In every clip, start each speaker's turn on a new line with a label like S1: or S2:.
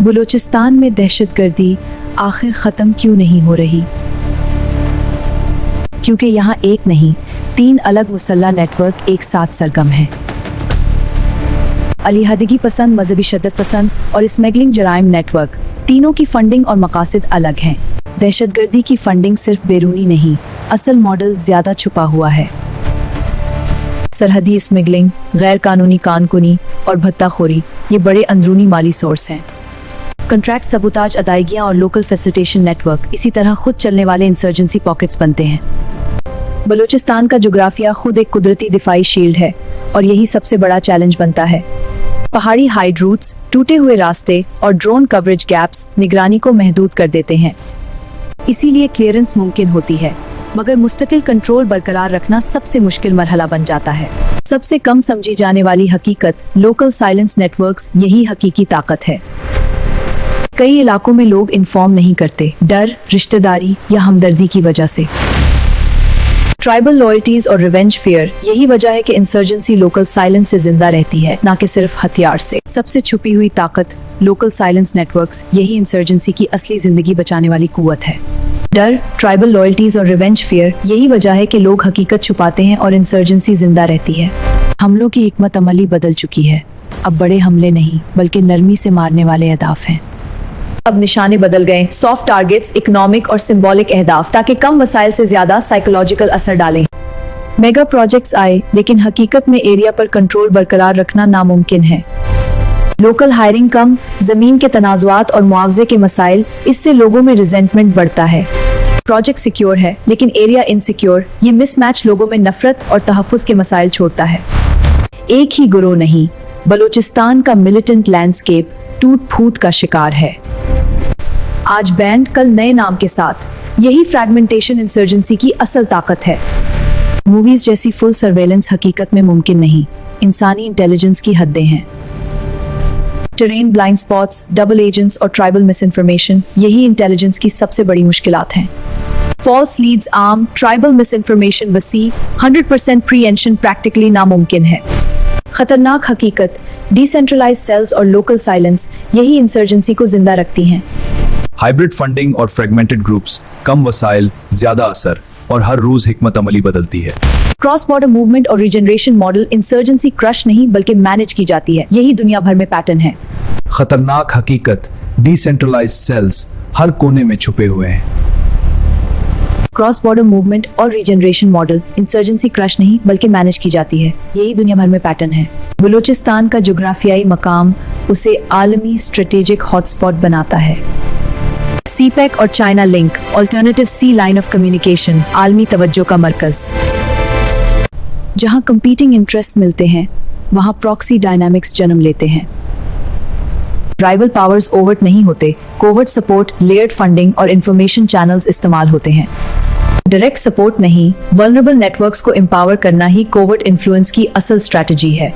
S1: बलूचिस्तान में दहशतगर्दी आखिर ख़त्म क्यों नहीं हो रही? क्योंकि यहाँ एक नहीं 3 अलग मुसल्ला नेटवर्क एक साथ सरगम हैं। अलीहदगी पसंद, मजहबी शद्दत पसंद और स्मगलिंग जराइम नेटवर्क, तीनों की फंडिंग और मकासद अलग हैं। दहशतगर्दी की फंडिंग सिर्फ बैरूनी नहीं, असल मॉडल ज़्यादा छुपा हुआ है। सरहदी स्मगलिंग, गैर कानूनी कानकुनी और भत्ताखोरी ये बड़े अंदरूनी माली सोर्स हैं। कॉन्ट्रैक्ट सबूताज, अदायगियाँ और लोकल फैसिलिटेशन नेटवर्क इसी तरह खुद चलने वाले इंसर्जेंसी पॉकेट्स बनते हैं। बलूचिस्तान का जोग्राफिया खुद एक कुदरती दिफाई शील्ड है और यही सबसे बड़ा चैलेंज बनता है। पहाड़ी हाइड रूट्स, टूटे हुए रास्ते और ड्रोन कवरेज गैप्स निगरानी को महदूद कर देते हैं। इसीलिए क्लियरेंस मुमकिन होती है, मगर मुस्तकिल कंट्रोल बरकरार रखना सबसे मुश्किल मरहला बन जाता है। सबसे कम समझी जाने वाली हकीकत, लोकल साइलेंस नेटवर्क्स यही हकीकी ताकत है। कई इलाकों में लोग इन्फॉर्म नहीं करते, डर, रिश्तेदारी या हमदर्दी की वजह से। ट्राइबल लॉयल्टीज और रिवेंज फियर यही वजह है कि इंसर्जेंसी लोकल साइलेंस से जिंदा रहती है, ना कि सिर्फ हथियार से। सबसे छुपी हुई ताकत, लोकल साइलेंस नेटवर्क्स यही इंसर्जेंसी की असली जिंदगी बचाने वाली कुव्वत है। डर, ट्राइबल लॉयल्टीज और रिवेंज फियर यही वजह है कि लोग हकीकत छुपाते हैं और इंसर्जेंसी जिंदा रहती है। हमलों की हिकमत अमली बदल चुकी है। अब बड़े हमले नहीं बल्कि नरमी से मारने वाले अहदाफ हैं। अब निशाने बदल गए, सॉफ्ट टारगेट्स, इकोनॉमिक और सिंबॉलिक अहदाफ, ताकि कम वसाइल से ज्यादा साइकोलॉजिकल असर डालें। मेगा प्रोजेक्ट्स आए, लेकिन हकीकत में एरिया पर कंट्रोल बरकरार रखना नामुमकिन है। लोकल हायरिंग कम, जमीन के तनाजुआत और मुआवजे के मसाइल, इससे लोगों में रिजेंटमेंट बढ़ता है। प्रोजेक्ट सिक्योर है लेकिन एरिया इनसिक्योर, ये मिसमैच लोगों में नफरत और तहफ्फुज के मसाइल छोड़ता है। एक ही गुरोह नहीं, बलूचिस्तान का मिलिटेंट लैंडस्केप टूट फूट का शिकार है। आज बैंड, कल नए नाम के साथ। यही फ्रैगमेंटेशन इंसर्जेंसी की असल ताकत है। मूवीज जैसी फुल सर्वेलेंस हकीकत में मुमकिन नहीं, इंसानी इंटेलिजेंस की हदें हैं। Terrain blind spots, double agents और ट्राइबल मिस इन्फॉर्मेशन यही इंटेलिजेंस की सबसे बड़ी मुश्किलात हैं। फॉल्स लीड्स आम, ट्राइबल मिस इन्फॉर्मेशन वसी, 100% प्रीएंशन प्रैक्टिकली नामुमकिन है। खतरनाक हकीकत, डिसेंट्रलाइज्ड सेल्स और लोकल साइलेंस यही इंसर्जेंसी को जिंदा रखती हैं।
S2: हाइब्रिड फंडिंग और फ्रेगमेंटेड ग्रुप्स, कम वसाइल, ज्यादा असर और हर रोज हिकमत अमली बदलती है।
S1: क्रॉस बॉर्डर मूवमेंट और रीजनरेशन मॉडल, इंसर्जेंसी क्रश नहीं बल्कि मैनेज की जाती है। यही दुनिया भर में पैटर्न है।
S2: खतरनाक हकीकत, डिसेंट्रलाइज्ड सेल्स हर कोने में छुपे हुए हैं।
S1: क्रॉस बॉर्डर मूवमेंट और रीजनरेशन मॉडल, इंसर्जेंसी क्रश नहीं बल्कि मैनेज की जाती है। यही दुनिया भर में पैटर्न है। बलूचिस्तान का जोग्राफियाई मकाम उसे आलमी स्ट्रेटेजिक हॉटस्पॉट बनाता है। सीपैक और China link, alternative sea line of communication, आलमी तवज्जो का मरकज। जहां कंपीटिंग इंटरेस्ट मिलते हैं, वहां प्रॉक्सी डायनामिक्स जन्म लेते हैं। राइवल पावर्स ओवर्ट नहीं होते, कोवर्ट सपोर्ट, लेयर्ड फंडिंग और इंफॉर्मेशन चैनल्स इस्तेमाल होते हैं। डायरेक्ट सपोर्ट नहीं, वल्नरेबल नेटवर्क्स को एम्पावर करना ही कोवर्ट इन्फ्लुएंस की असल स्ट्रैटेजी है।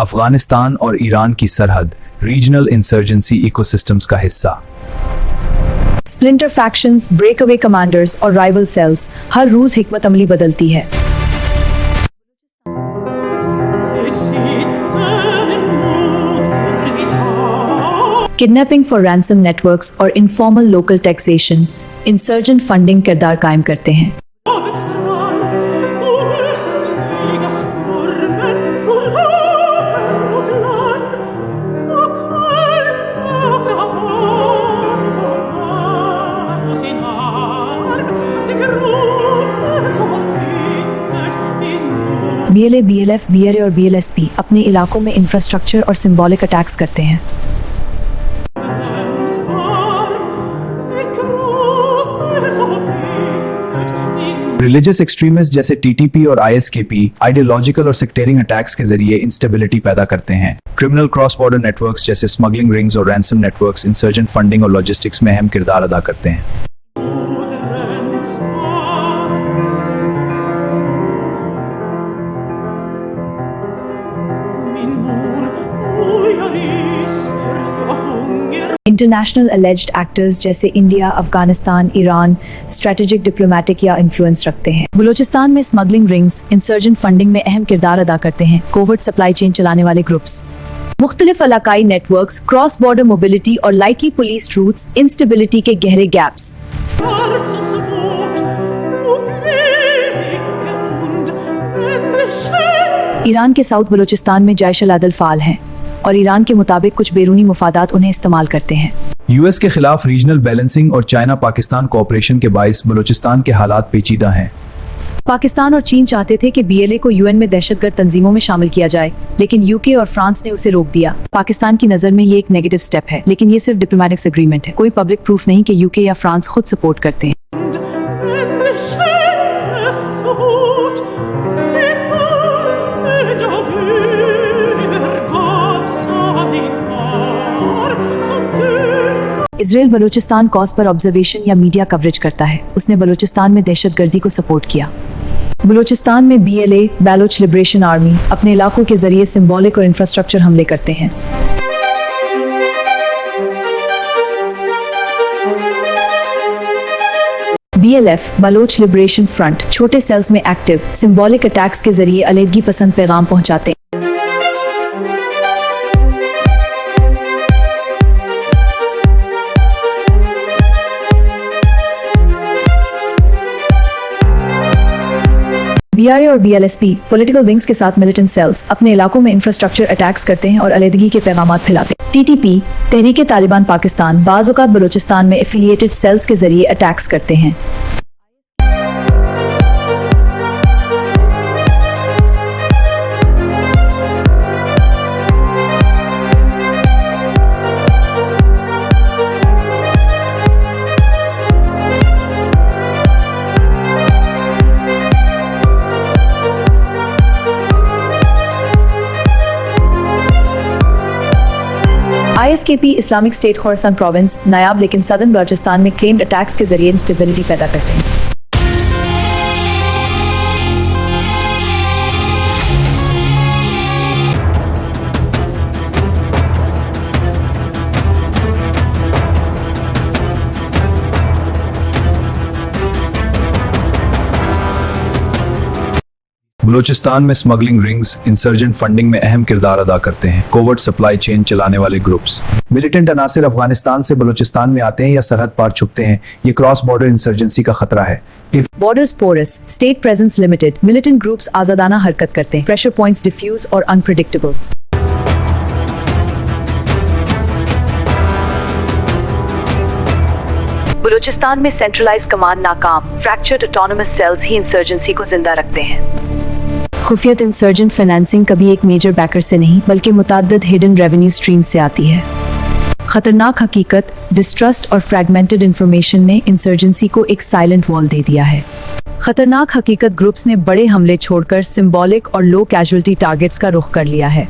S2: अफगानिस्तान और ईरान की सरहद, रीजनल इंसर्जेंसी इकोसिस्टम्स का हिस्सा।
S1: स्प्लिंटर फैक्शंस, ब्रेकअवे कमांडर्स और राइवल सेल्स, हर रोज हिकमत अमली बदलती है। किडनैपिंग फॉर रैंसम नेटवर्क्स और informal local taxation, insurgent funding किरदार कायम करते हैं। BLA, BLF, BRA और BLSP अपने इलाकों में इंफ्रास्ट्रक्चर और सिंबॉलिक अटैक्स करते हैं।
S2: रिलीजियस एक्सट्रीमिस्ट जैसे TTP और ISKP आइडियोलॉजिकल और सेक्टेरिंग अटैक्स के जरिए इंस्टेबिलिटी पैदा करते हैं। क्रिमिनल क्रॉस बॉर्डर नेटवर्क्स जैसे स्मगलिंग रिंग्स और रैंसम नेटवर्क्स इंसर्जेंट फंडिंग और लॉजिस्टिक्स में अहम किरदार अदा करते हैं।
S1: इंटरनेशनल एलिज्ड एक्टर्स जैसे India, Afghanistan, Iran strategic, diplomatic या इन्फ्लुएंस रखते हैं। बलूचिस्तान में स्मगलिंग रिंग्स इंसर्जेंट फंडिंग में अहम किरदार अदा करते हैं। कोवर्ट सप्लाई चेन चलाने वाले ग्रुप्स मुख्तलिफ इलाकाई नेटवर्क्स, क्रॉस बॉर्डर मोबिलिटी और लाइटली पुलिस रूट्स, इंस्टेबिलिटी के गहरे gaps.
S3: Versus Wut, Oblivion und Endeschön.
S1: Iran के साउथ बलूचिस्तान में जैश अल अदल फाल हैं और ईरान के मुताबिक कुछ बैरूनी मुफादात उन्हें इस्तेमाल करते हैं।
S2: यूएस के खिलाफ रीजनल बैलेंसिंग और चाइना पाकिस्तान कोऑपरेशन के बाइस बलूचिस्तान के हालात पेचीदा हैं।
S1: पाकिस्तान और चीन चाहते थे कि बीएलए को यूएन में दहशतगर्द तंजीमों में शामिल किया जाए, लेकिन यूके और फ्रांस ने उसे रोक दिया। पाकिस्तान की नजर में ये एक नेगेटिव स्टेप है, लेकिन ये सिर्फ डिप्लोमेटिक एग्रीमेंट है, कोई पब्लिक प्रूफ नहीं कि यूके या फ्रांस खुद सपोर्ट करते हैं। इसराइल बलूचिस्तान कॉज पर ऑब्जर्वेशन या मीडिया कवरेज करता है। उसने बलूचिस्तान में दहशतगर्दी को सपोर्ट किया। बलूचिस्तान में बीएलए, बैलोच लिबरेशन आर्मी, अपने इलाकों के जरिए सिंबॉलिक और इंफ्रास्ट्रक्चर हमले करते हैं। बीएलएफ, बलोच लिबरेशन फ्रंट, छोटे सेल्स में एक्टिव, सिंबॉलिक अटैक्स के जरिए अलहदगी पसंद पैगाम पहुंचाते हैं। बीआरए और बीएलएसपी पॉलिटिकल विंग्स के साथ मिलिटेंट सेल्स अपने इलाकों में इंफ्रास्ट्रक्चर अटैक्स करते हैं और अलहदगी के पैगाम फैलाते हैं। टीटीपी, तहरीके तालिबान पाकिस्तान, बाज़ औक़ात बलूचिस्तान में एफिलिएटेड सेल्स के जरिए अटैक्स करते हैं। ISKP Islamic State Khorasan province नायाब लेकिन सदर्न बलूचिस्तान में क्लेम्ड अटैक्स के जरिए इंस्टेबिलिटी पैदा करते हैं।
S2: बलूचिस्तान में स्मगलिंग रिंग्स इंसर्जेंट फंडिंग में अहम किरदार अदा करते हैं। कोवर्ट सप्लाई चेन चलाने वाले ग्रुप्स, मिलिटेंट अनासिर अफगानिस्तान से बलूचिस्तान में आते हैं या सरहद पार छुपते हैं। ये क्रॉस बॉर्डर इंसर्जेंसी का खतरा है।
S1: Borders porous, state presence limited, militant groups आजादाना हरकत करते हैं, प्रेशर पॉइंट्स डिफ्यूज और अनप्रेडिक्टेबल। बलूचिस्तान में सेंट्रलाइज्ड कमांड नाकाम, फ्रैक्चर्ड ऑटोनोमस सेल्स ही इंसर्जेंसी को जिंदा रखते हैं। खुफियत इंसर्जेंट फाइनेंसिंग कभी एक मेजर बैकर से नहीं बल्कि मुतअद्दिद हिडन रेवेन्यू स्ट्रीम से आती है। खतरनाक हकीकत, डिस्ट्रस्ट और फ्रैगमेंटेड इंफॉर्मेशन ने इंसर्जेंसी को एक साइलेंट वॉल दे दिया है। खतरनाक हकीकत ग्रुप्स ने बड़े हमले छोड़कर सिंबॉलिक और लो कैजुअलिटी टारगेट्स का रुख कर लिया है।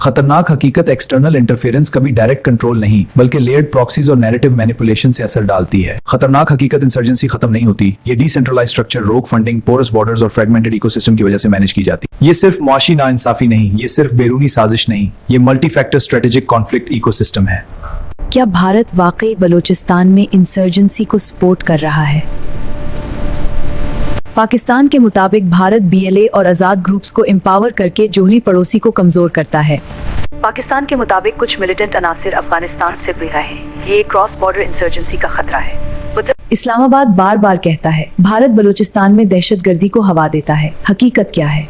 S2: खतरनाक हकीकत, एक्सटर्नल इंटरफेरेंस कभी डायरेक्ट कंट्रोल नहीं बल्कि लेयर्ड प्रॉक्सीज और नैरेटिव मैनिपुलेशन से असर डालती है। खतरनाक हकीकत, इंसर्जेंसी खत्म नहीं होती। ये डिसेंट्रलाइज्ड स्ट्रक्चर, रोग फंडिंग, पोरस बॉर्डर्स और फ्रेगमेंटेड इकोसिस्टम की वजह से मैनेज की जाती है। ये सिर्फ मुआशी नाइंसाफी नहीं, ये सिर्फ बैरूनी साजिश नहीं, ये multi factor strategic conflict ecosystem है।
S1: क्या भारत वाकई बलूचिस्तान में इंसर्जेंसी को सपोर्ट कर रहा है? पाकिस्तान के मुताबिक भारत बीएलए और आजाद ग्रुप्स को एम्पावर करके जोहरी पड़ोसी को कमजोर करता है। पाकिस्तान के मुताबिक कुछ मिलिटेंट अनासिर अफगानिस्तान से भी रहे हैं। ये क्रॉस बॉर्डर इंसर्जेंसी का खतरा है। इस्लामाबाद बार बार कहता है भारत बलूचिस्तान में दहशतगर्दी को हवा देता है। हकीकत क्या है?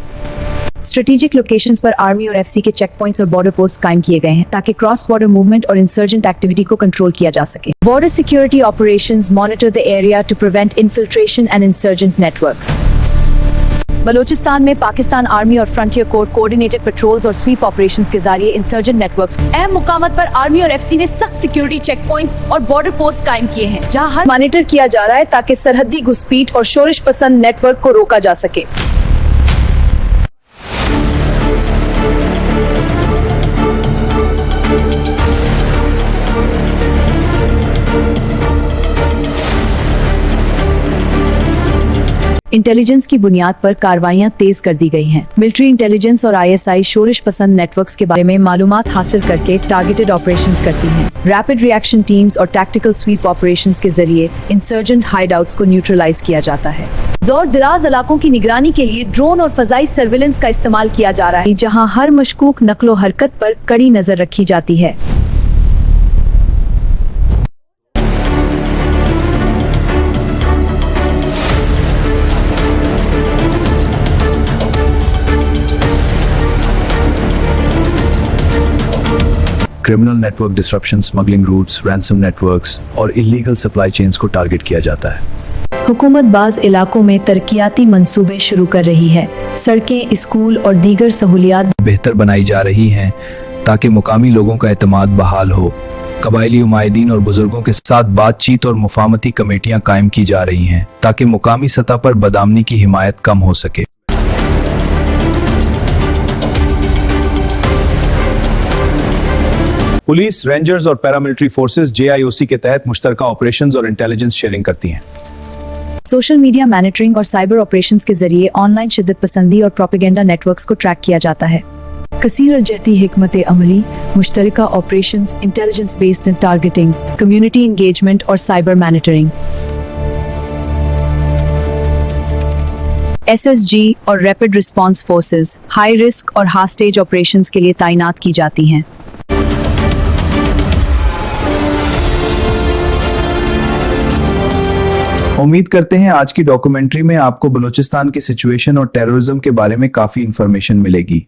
S1: स्ट्रेटेजिक लोकेशंस पर आर्मी और एफसी के चेक पॉइंट्स और बॉर्डर पोस्ट कायम किए गए हैं ताकि क्रॉस बॉर्डर मूवमेंट और इंसर्जेंट एक्टिविटी को कंट्रोल किया जा सके। Border security operations monitor the area to prevent infiltration and insurgent networks. Balochistan में पाकिस्तान आर्मी और फ्रंटियर कोर्ट कोऑर्डिनेटेड पेट्रोल्स और स्वीप ऑपरेशंस के जरिए इंसर्जेंट नेटवर्क्स। अहम मुकामात पर आर्मी और एफसी ने सख्त सिक्योरिटी चेक पॉइंट्स और बॉर्डर पोस्ट कायम किए हैं जहां हर मॉनिटर किया जा रहा है ताकि सरहदी घुसपैठ और शोरिश पसंद नेटवर्क को रोका जा सके। इंटेलिजेंस की बुनियाद पर कार्रवाइयां तेज कर दी गई हैं। मिलिट्री इंटेलिजेंस और आईएसआई शोरिश पसंद नेटवर्क्स के बारे में मालूमात हासिल करके टारगेटेड ऑपरेशंस करती हैं। रैपिड रिएक्शन टीम्स और टैक्टिकल स्वीप ऑपरेशंस के जरिए इंसर्जेंट हाइडआउट्स को न्यूट्रलाइज किया जाता है। दूर दराज इलाकों की निगरानी के लिए ड्रोन और फजाई सर्विलेंस का इस्तेमाल किया जा रहा है, जहां हर मशकूक नकलो हरकत पर कड़ी नजर रखी जाती है।
S2: Criminal network disruption, smuggling routes, ransom networks और इलीगल सप्लाई चेन्स को टारगेट किया जाता है।
S1: हुकूमत बाज इलाकों में तरक्याती मंसूबे शुरू कर रही है। सड़कें, स्कूल और दीगर सहूलियात
S2: बेहतर बनाई जा रही हैं ताकि मुकामी लोगों का एतमाद बहाल हो। कबायली उमायदीन और बुजुर्गों के साथ बातचीत और मुफाहमती कमेटियां कायम की जा रही हैं ताकि मुकामी सतह पर बदआमनी की हिमायत कम हो सके। पुलिस, रेंजर्स और पैरामिलिट्री फोर्सेस JIOC के तहत मुश्तरका ऑपरेशंस और इंटेलिजेंस शेयरिंग करती हैं।
S1: सोशल मीडिया मॉनिटरिंग और साइबर ऑपरेशंस के जरिए ऑनलाइन शिद्दत पसंदी और प्रोपेगेंडा नेटवर्क्स को ट्रैक किया जाता है। कसीर जहती हिकमत अमली, मुश्तरका operations, intelligence based targeting, community engagement और साइबर मॉनिटरिंग। SSG और rapid response forces high risk और हास्टेज ऑपरेशंस के लिए तैनात की जाती हैं।
S2: उम्मीद करते हैं आज की डॉक्यूमेंट्री में आपको बलूचिस्तान की सिचुएशन और टेररिज्म के बारे में काफी इंफॉर्मेशन मिलेगी।